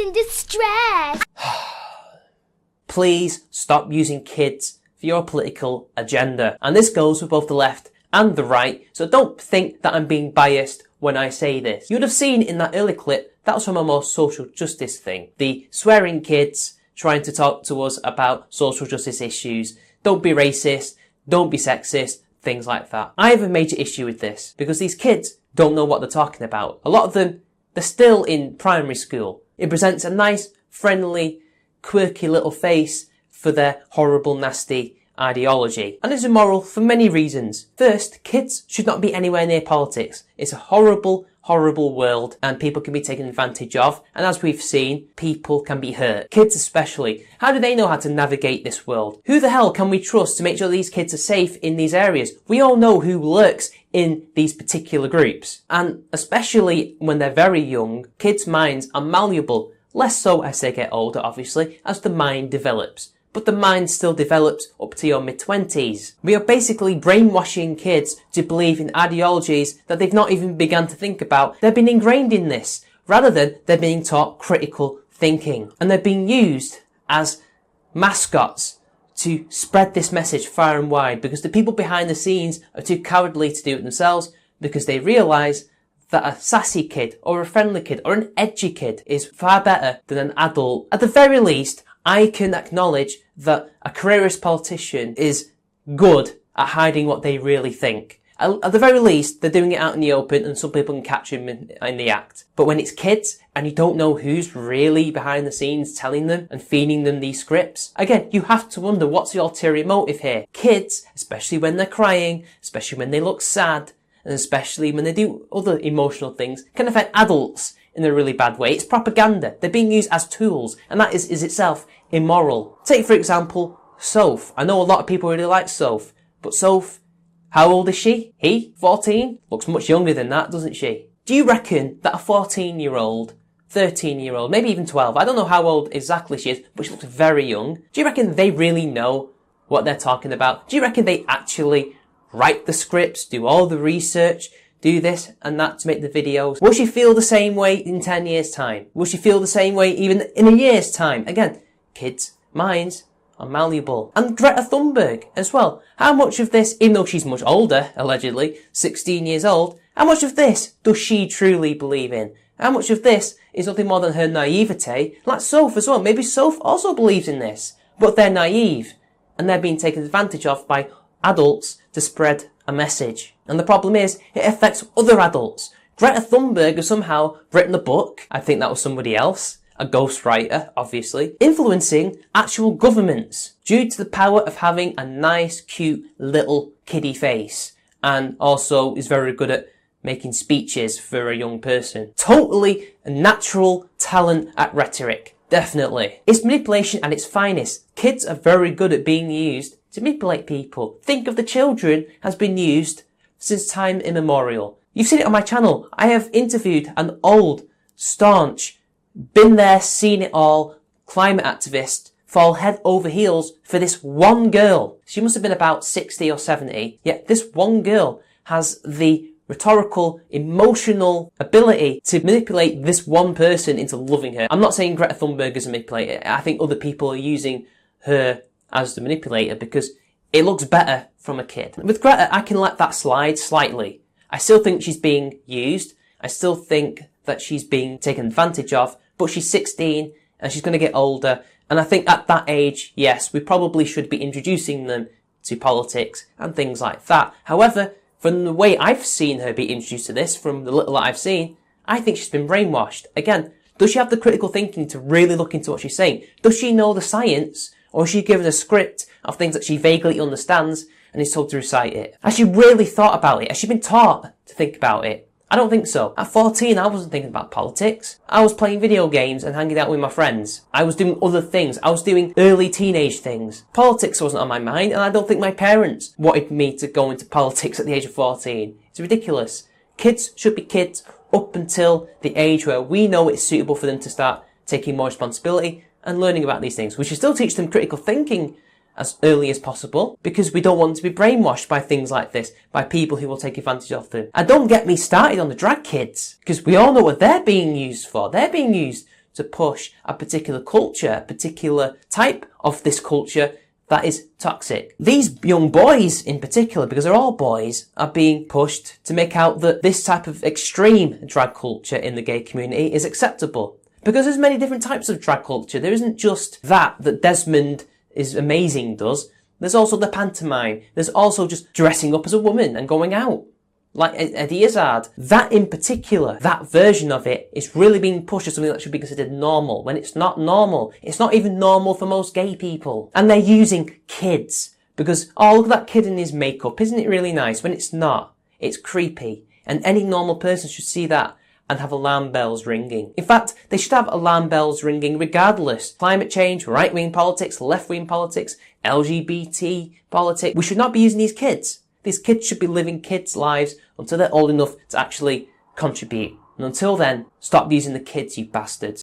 in distress. Please stop using kids for your political agenda. And this goes for both the left and the right, so don't think that I'm being biased when I say this. You would have seen in that early clip, that was from a more social justice thing. The swearing kids trying to talk to us about social justice issues. Don't be racist, don't be sexist, things like that. I have a major issue with this because these kids don't know what they're talking about. A lot of them, they're still in primary school. It presents a nice, friendly, quirky little face for their horrible, nasty ideology. And it's immoral for many reasons. First, kids should not be anywhere near politics. It's a horrible, horrible world and people can be taken advantage of. And as we've seen, people can be hurt. Kids especially. How do they know how to navigate this world? Who the hell can we trust to make sure these kids are safe in these areas? We all know who lurks in these particular groups. And especially when they're very young, kids' minds are malleable. Less so as they get older, obviously, as the mind develops. But the mind still develops up to your mid-20s. We are basically brainwashing kids to believe in ideologies that they've not even begun to think about. They've been ingrained in this, rather than they're being taught critical thinking. And they're being used as mascots to spread this message far and wide, because the people behind the scenes are too cowardly to do it themselves, because they realise that a sassy kid, or a friendly kid, or an edgy kid is far better than an adult. At the very least, I can acknowledge that a careerist politician is good at hiding what they really think. At the very least, they're doing it out in the open and some people can catch him in the act. But when it's kids and you don't know who's really behind the scenes telling them and feeding them these scripts, again, you have to wonder what's the ulterior motive here. Kids, especially when they're crying, especially when they look sad, and especially when they do other emotional things, can affect adults in a really bad way. It's propaganda. They're being used as tools, and that is itself immoral. Take, for example, Soph. I know a lot of people really like Soph, but Soph, how old is she? He? 14? Looks much younger than that, doesn't she? Do you reckon that a 14-year-old, 13-year-old, maybe even 12, I don't know how old exactly she is, but she looks very young. Do you reckon they really know what they're talking about? Do you reckon they actually write the scripts, do all the research, do this and that to make the videos? Will she feel the same way in 10 years' time? Will she feel the same way even in a year's time? Again, kids' minds are malleable. And Greta Thunberg as well. How much of this, even though she's much older, allegedly, 16 years old, how much of this does she truly believe in? How much of this is nothing more than her naivete? Like Soph as well. Maybe Soph also believes in this, but they're naive and they're being taken advantage of by adults to spread a message. And the problem is, it affects other adults. Greta Thunberg has somehow written a book. I think that was somebody else. A ghostwriter, obviously. Influencing actual governments due to the power of having a nice, cute, little kiddie face. And also is very good at making speeches for a young person. Totally a natural talent at rhetoric. Definitely. It's manipulation at its finest. Kids are very good at being used to manipulate people. Think of the children has been used since time immemorial. You've seen it on my channel. I have interviewed an old, staunch, been there, seen it all, climate activist, fall head over heels for this one girl. She must have been about 60 or 70. Yet this one girl has the rhetorical, emotional ability to manipulate this one person into loving her. I'm not saying Greta Thunberg is a manipulator. I think other people are using her as the manipulator because it looks better from a kid. With Greta, I can let that slide slightly. I still think she's being used. I still think that she's being taken advantage of, but she's 16 and she's going to get older. And I think at that age, yes, we probably should be introducing them to politics and things like that. However, from the way I've seen her be introduced to this, from the little that I've seen, I think she's been brainwashed. Again, does she have the critical thinking to really look into what she's saying? Does she know the science? Or is she given a script of things that she vaguely understands and is told to recite it? Has she really thought about it? Has she been taught to think about it? I don't think so. At 14, I wasn't thinking about politics. I was playing video games and hanging out with my friends. I was doing other things. I was doing early teenage things. Politics wasn't on my mind, and I don't think my parents wanted me to go into politics at the age of 14. It's ridiculous. Kids should be kids up until the age where we know it's suitable for them to start taking more responsibility and learning about these things. We should still teach them critical thinking as early as possible because we don't want to be brainwashed by things like this, by people who will take advantage of them. And don't get me started on the drag kids because we all know what they're being used for. They're being used to push a particular culture, a particular type of this culture that is toxic. These young boys in particular, because they're all boys, are being pushed to make out that this type of extreme drag culture in the gay community is acceptable. Because there's many different types of drag culture. There isn't just that Desmond is amazing does. There's also the pantomime. There's also just dressing up as a woman and going out. Like Eddie Izzard. That in particular, that version of it is really being pushed as something that should be considered normal, when it's not normal. It's not even normal for most gay people. And they're using kids. Because, oh, look at that kid in his makeup. Isn't it really nice? When it's not. It's creepy. And any normal person should see that and have alarm bells ringing. In fact, they should have alarm bells ringing regardless. Climate change, right-wing politics, left-wing politics, LGBT politics. We should not be using these kids. These kids should be living kids' lives until they're old enough to actually contribute. And until then, stop using the kids, you bastards.